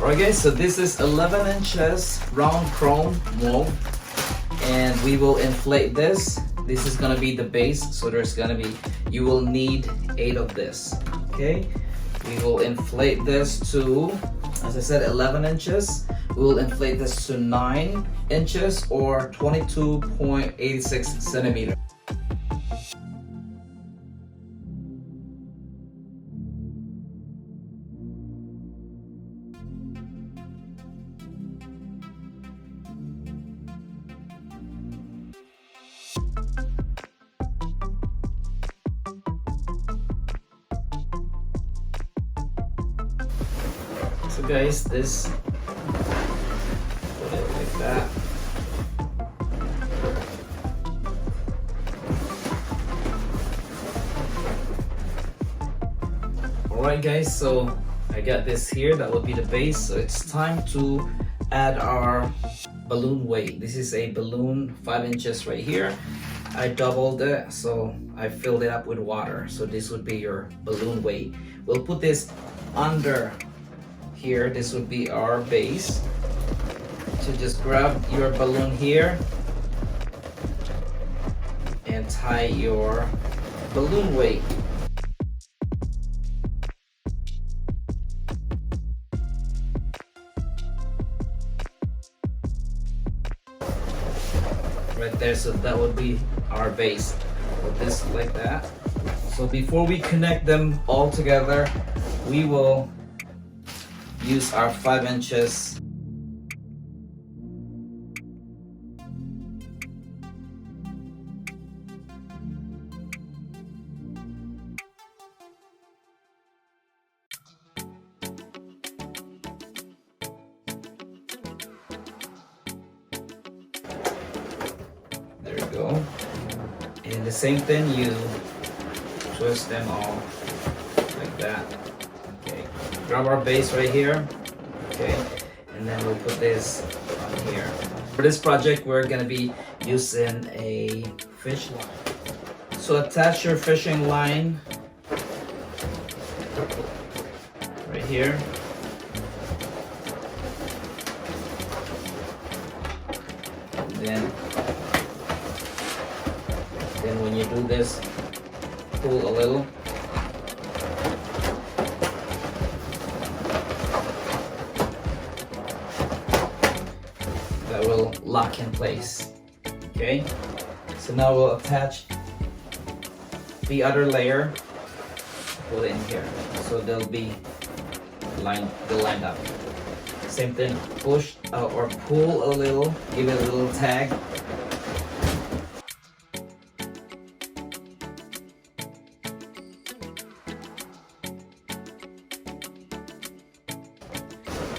Alright guys, so this is 11 inches round chrome mold, and we will inflate this. This is gonna be the base, so you will need 8 of this, okay? We will inflate this to, as I said, 11 inches. We will inflate this to 9 inches or 22.86 centimeters. So guys, put it like that. Alright guys, so I got this here, that would be the base. So it's time to add our balloon weight. This is a balloon 5 inches right here. I doubled it, so I filled it up with water. So this would be your balloon weight. We'll put this under here. This would be our base. So just grab your balloon here and tie your balloon weight. Right there, so that would be our base. Put this like that. So before we connect them all together, we will use our 5 inches. There we go. And the same thing, you twist them all like that. Okay. Grab our base right here. Okay. And then we'll put this on here. For this project, we're gonna be using a fish line. So attach your fishing line right here. And then when you do this, pull a little. That will lock in place. Okay, so now we'll attach the other layer, put it in here, so they'll be lined up. Same thing, push or pull a little, give it a little tag.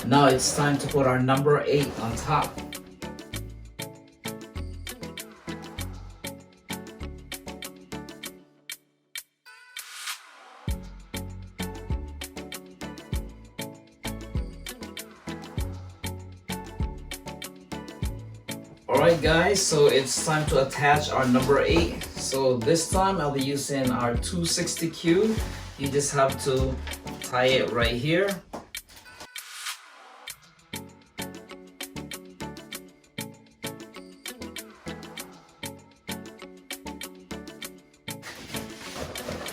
Now it's time to put our number 8 on top. Alright guys, so it's time to attach our number 8. So this time I'll be using our 260Q. You just have to tie it right here.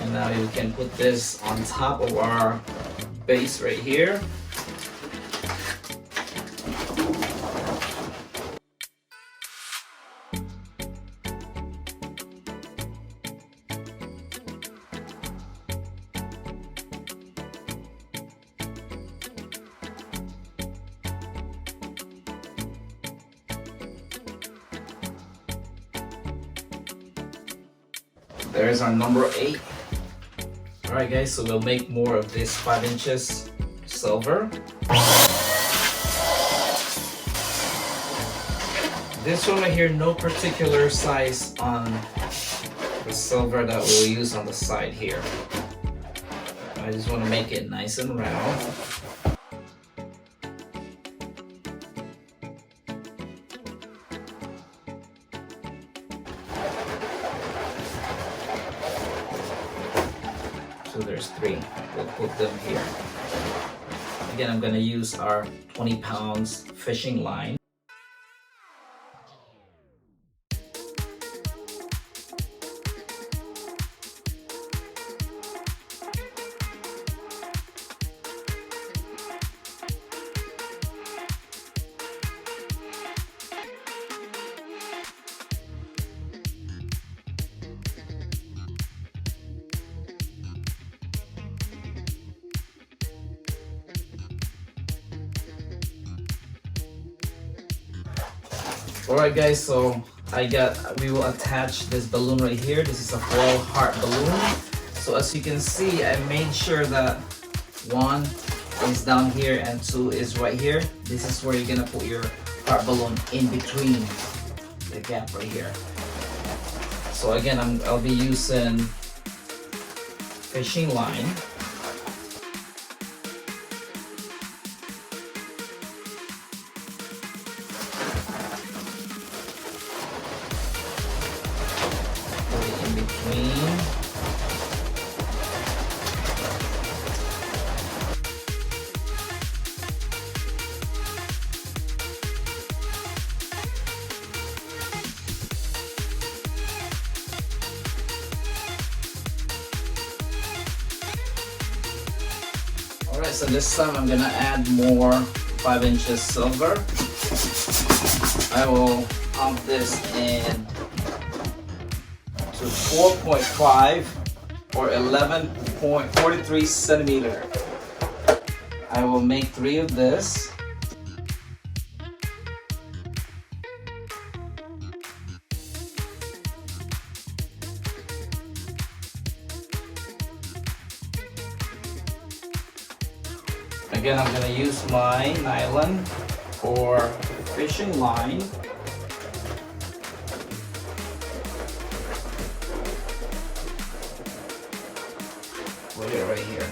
And now you can put this on top of our base right here. There's our number 8. Alright guys, so we'll make more of this 5 inches silver. This one right here, no particular size on the silver that we'll use on the side here. I just want to make it nice and round. So there's 3. We'll put them here. Again, I'm gonna use our 20 pounds fishing line. Alright guys, so we will attach this balloon right here. This is a foil heart balloon. So as you can see, I made sure that 1 is down here and 2 is right here. This is where you're gonna put your heart balloon in between the gap right here. So again, I'll be using fishing line. Alright, so this time I'm gonna add more 5 inches silver. I will pump this in to 4.5 or 11.43 centimeter. I will make 3 of this. Again, I'm gonna use my nylon or fishing line. Put it right here.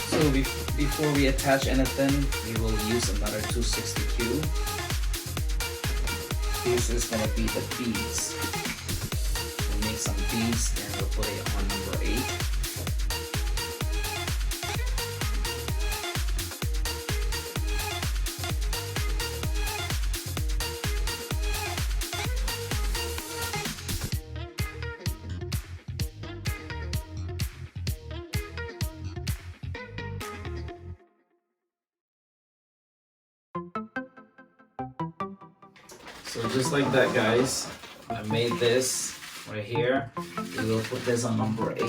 So before we attach anything, we will use another 260Q. This is gonna be the beads. We'll make some beads and we'll put it on number 8. So just like that, guys, I made this right here. We will put this on number 8.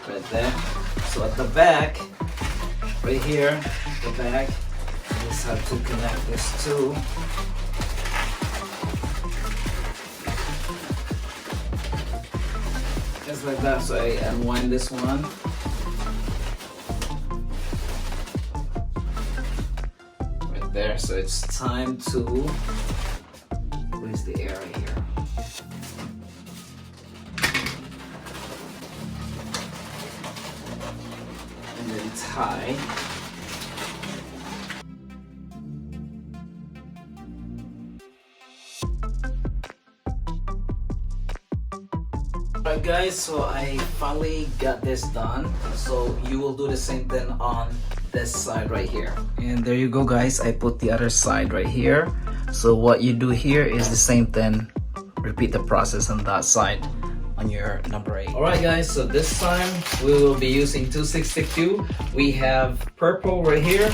Right there. So at the back, right here, the back, you just have to connect this too. Just like that, so I unwind this one. There, so it's time to release the air right here. And then tie. Alright guys, so I finally got this done. So you will do the same thing on this side right here. And there you go guys, I put the other side right here. So what you do here is the same thing. Repeat the process on that side on your number 8. Alright guys, so this time we will be using 260Q. We have purple right here,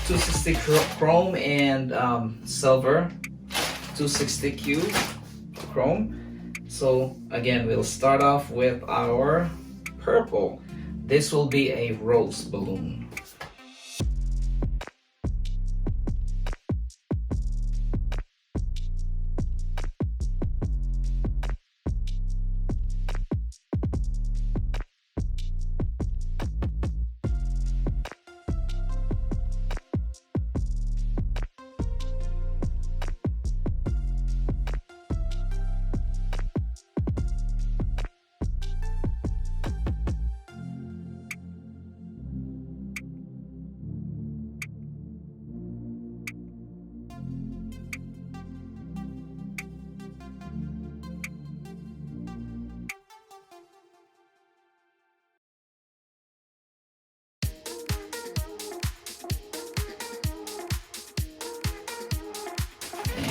260 chrome and silver, 260Q chrome. So again, we'll start off with our purple. This will be a rose balloon.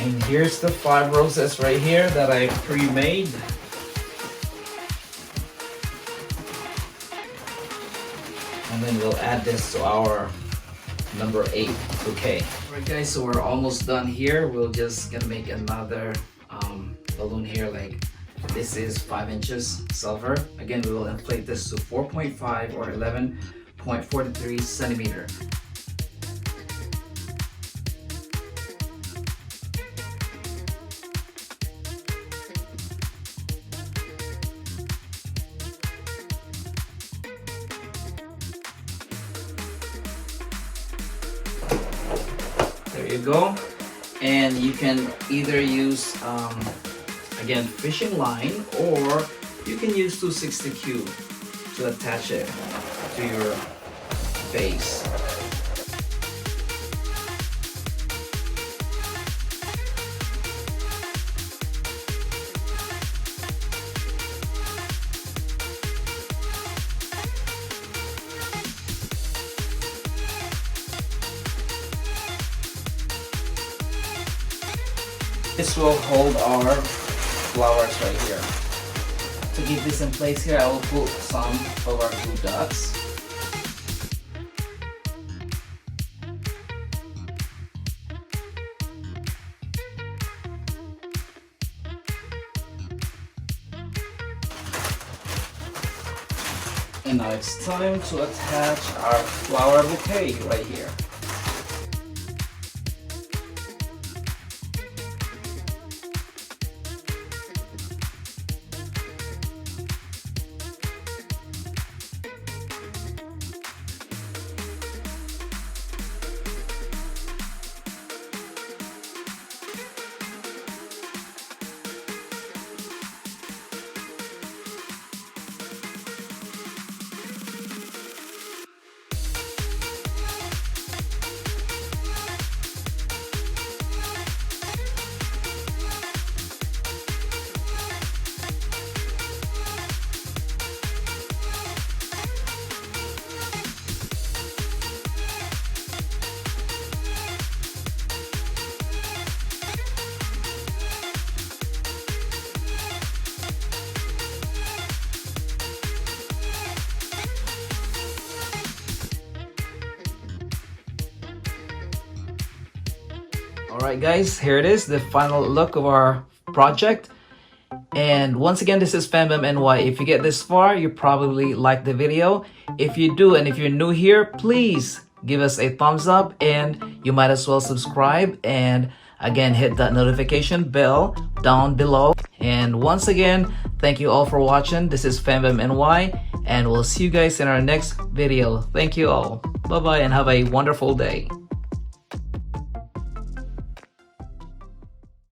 And here's the 5 roses right here that I pre-made. And then we'll add this to our number 8 bouquet. Alright guys, so we're almost done here. We're just gonna make another balloon here. Like this is 5 inches silver. Again, we will inflate this to 4.5 or 11.43 centimeter. There you go. And you can either use again fishing line, or you can use 260Q to attach it to your base. This will hold our flowers right here. To keep this in place here, I will put some of our glue dots. And now it's time to attach our flower bouquet right here. Alright guys, here it is, the final look of our project. And once again, this is FemBamNY. If you get this far, you probably like the video. If you do, and if you're new here, please give us a thumbs up, and you might as well subscribe, and again hit that notification bell down below. And once again, thank you all for watching. This is FemBamNY, and we'll see you guys in our next video. Thank you all. Bye bye, and have a wonderful day.